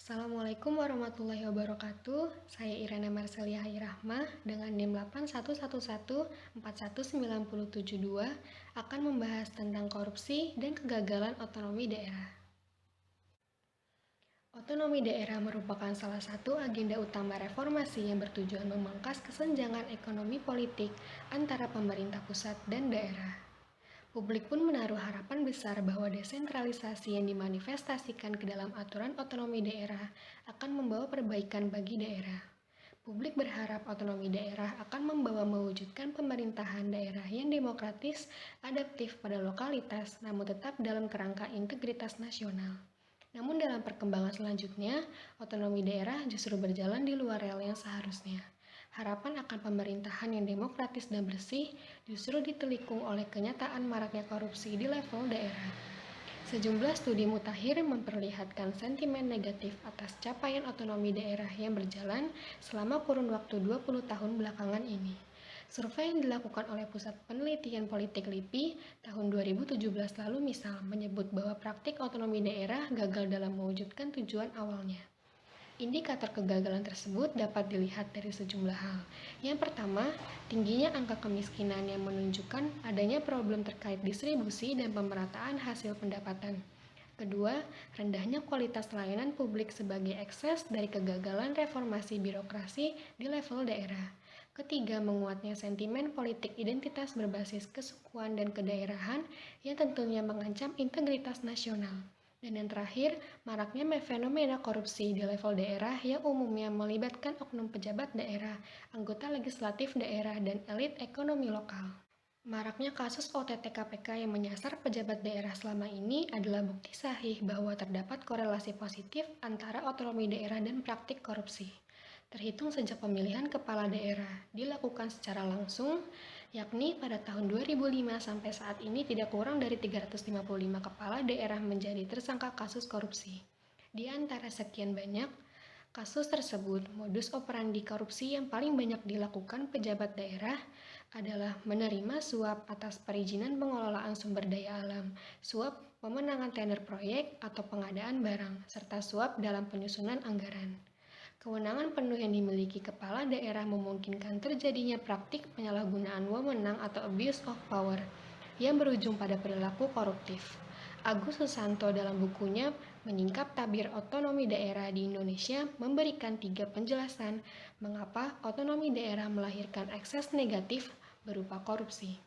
Assalamualaikum warahmatullahi wabarakatuh. Saya Irena Marcelia Hairahma dengan NIM 811141972 akan membahas tentang korupsi dan kegagalan otonomi daerah. Otonomi daerah merupakan salah satu agenda utama reformasi yang bertujuan memangkas kesenjangan ekonomi politik antara pemerintah pusat dan daerah. Publik pun menaruh harapan besar bahwa desentralisasi yang dimanifestasikan ke dalam aturan otonomi daerah akan membawa perbaikan bagi daerah. Publik berharap otonomi daerah akan membawa mewujudkan pemerintahan daerah yang demokratis, adaptif pada lokalitas, namun tetap dalam kerangka integritas nasional. Namun dalam perkembangan selanjutnya, otonomi daerah justru berjalan di luar rel yang seharusnya. Harapan akan pemerintahan yang demokratis dan bersih justru ditelikung oleh kenyataan maraknya korupsi di level daerah. Sejumlah studi mutakhir memperlihatkan sentimen negatif atas capaian otonomi daerah yang berjalan selama kurun waktu 20 tahun belakangan ini. Survei yang dilakukan oleh Pusat Penelitian Politik LIPI tahun 2017 lalu misal menyebut bahwa praktik otonomi daerah gagal dalam mewujudkan tujuan awalnya. Indikator kegagalan tersebut dapat dilihat dari sejumlah hal. Yang pertama, tingginya angka kemiskinan yang menunjukkan adanya problem terkait distribusi dan pemerataan hasil pendapatan. Kedua, rendahnya kualitas layanan publik sebagai ekses dari kegagalan reformasi birokrasi di level daerah. Ketiga, menguatnya sentimen politik identitas berbasis kesukuan dan kedaerahan yang tentunya mengancam integritas nasional. Dan yang terakhir, maraknya fenomena korupsi di level daerah yang umumnya melibatkan oknum pejabat daerah, anggota legislatif daerah, dan elit ekonomi lokal. Maraknya kasus OTT KPK yang menyasar pejabat daerah selama ini adalah bukti sahih bahwa terdapat korelasi positif antara otonomi daerah dan praktik korupsi. Terhitung sejak pemilihan kepala daerah dilakukan secara langsung, yakni pada tahun 2005 sampai saat ini tidak kurang dari 355 kepala daerah menjadi tersangka kasus korupsi. Di antara sekian banyak kasus tersebut, modus operandi korupsi yang paling banyak dilakukan pejabat daerah adalah menerima suap atas perizinan pengelolaan sumber daya alam, suap pemenangan tender proyek atau pengadaan barang, serta suap dalam penyusunan anggaran. Kewenangan penuh yang dimiliki kepala daerah memungkinkan terjadinya praktik penyalahgunaan wewenang atau abuse of power yang berujung pada perilaku koruptif. Agus Susanto dalam bukunya Menyingkap Tabir Otonomi Daerah di Indonesia memberikan 3 penjelasan mengapa otonomi daerah melahirkan ekses negatif berupa korupsi.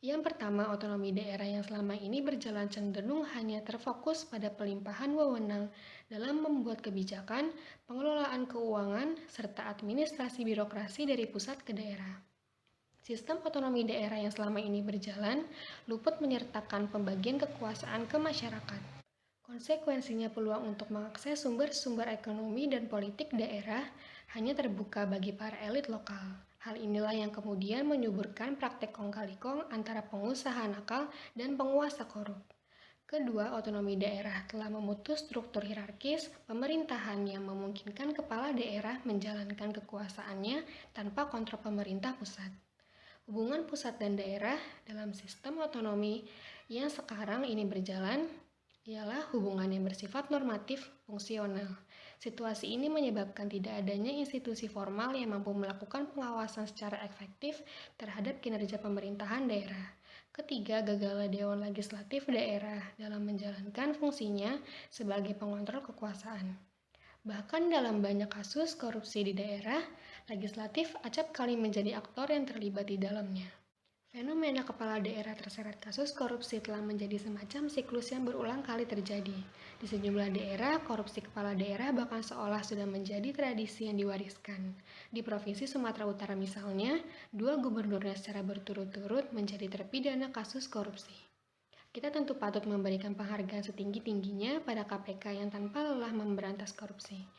Yang pertama, otonomi daerah yang selama ini berjalan cenderung hanya terfokus pada pelimpahan wewenang dalam membuat kebijakan, pengelolaan keuangan, serta administrasi birokrasi dari pusat ke daerah. Sistem otonomi daerah yang selama ini berjalan luput menyertakan pembagian kekuasaan ke masyarakat. Konsekuensinya peluang untuk mengakses sumber-sumber ekonomi dan politik daerah hanya terbuka bagi para elit lokal. Hal inilah yang kemudian menyuburkan praktek kong kali kong antara pengusaha nakal dan penguasa korup. Kedua, otonomi daerah telah memutus struktur hierarkis pemerintahan yang memungkinkan kepala daerah menjalankan kekuasaannya tanpa kontrol pemerintah pusat. Hubungan pusat dan daerah dalam sistem otonomi yang sekarang ini berjalan ialah hubungan yang bersifat normatif fungsional. Situasi ini menyebabkan tidak adanya institusi formal yang mampu melakukan pengawasan secara efektif terhadap kinerja pemerintahan daerah. Ketiga, gagalnya Dewan Legislatif daerah dalam menjalankan fungsinya sebagai pengontrol kekuasaan. Bahkan dalam banyak kasus korupsi di daerah, legislatif acap kali menjadi aktor yang terlibat di dalamnya. Fenomena kepala daerah terseret kasus korupsi telah menjadi semacam siklus yang berulang kali terjadi. Di sejumlah daerah, korupsi kepala daerah bahkan seolah sudah menjadi tradisi yang diwariskan. Di Provinsi Sumatera Utara misalnya, 2 gubernurnya secara berturut-turut menjadi terpidana kasus korupsi. Kita tentu patut memberikan penghargaan setinggi-tingginya pada KPK yang tanpa lelah memberantas korupsi.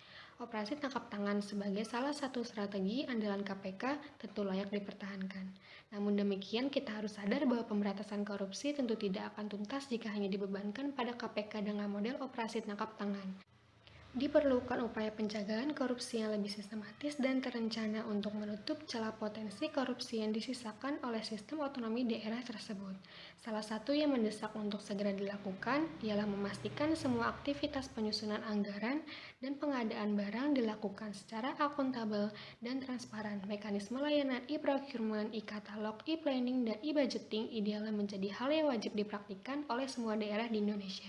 Operasi tangkap tangan sebagai salah satu strategi andalan KPK tentu layak dipertahankan. Namun demikian, kita harus sadar bahwa pemberantasan korupsi tentu tidak akan tuntas jika hanya dibebankan pada KPK dengan model operasi tangkap tangan. Diperlukan upaya pencegahan korupsi yang lebih sistematis dan terencana untuk menutup celah potensi korupsi yang disisakan oleh sistem otonomi daerah tersebut. Salah satu yang mendesak untuk segera dilakukan ialah memastikan semua aktivitas penyusunan anggaran dan pengadaan barang dilakukan secara akuntabel dan transparan. Mekanisme layanan e-procurement, e-katalog, e-planning, dan e-budgeting idealnya menjadi hal yang wajib dipraktikkan oleh semua daerah di Indonesia.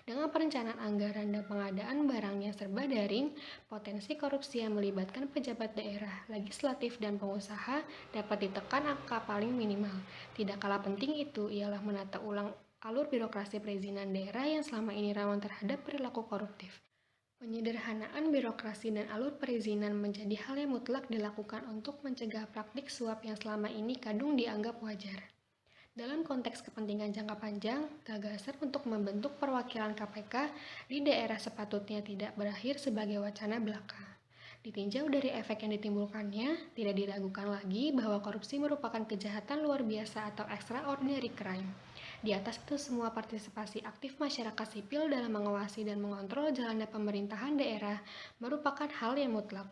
Dengan perencanaan anggaran dan pengadaan barang yang serba daring, potensi korupsi yang melibatkan pejabat daerah, legislatif, dan pengusaha dapat ditekan angka paling minimal. Tidak kalah penting itu ialah menata ulang alur birokrasi perizinan daerah yang selama ini rawan terhadap perilaku koruptif. Penyederhanaan birokrasi dan alur perizinan menjadi hal yang mutlak dilakukan untuk mencegah praktik suap yang selama ini kadung dianggap wajar. Dalam konteks kepentingan jangka panjang, gagasan untuk membentuk perwakilan KPK di daerah sepatutnya tidak berakhir sebagai wacana belaka. Ditinjau dari efek yang ditimbulkannya, tidak diragukan lagi bahwa korupsi merupakan kejahatan luar biasa atau extraordinary crime. Di atas itu semua, partisipasi aktif masyarakat sipil dalam mengawasi dan mengontrol jalannya pemerintahan daerah merupakan hal yang mutlak.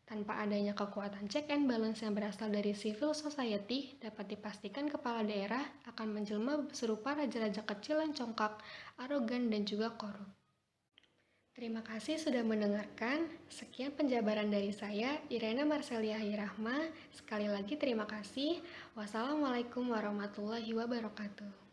Tanpa adanya kekuatan check and balance yang berasal dari civil society, dapat dipastikan kepala daerah akan menjelma serupa raja-raja kecil yang congkak, arogan, dan juga korup. Terima kasih sudah mendengarkan. Sekian penjabaran dari saya, Irena Marcelia Hirahma. Sekali lagi terima kasih. Wassalamualaikum warahmatullahi wabarakatuh.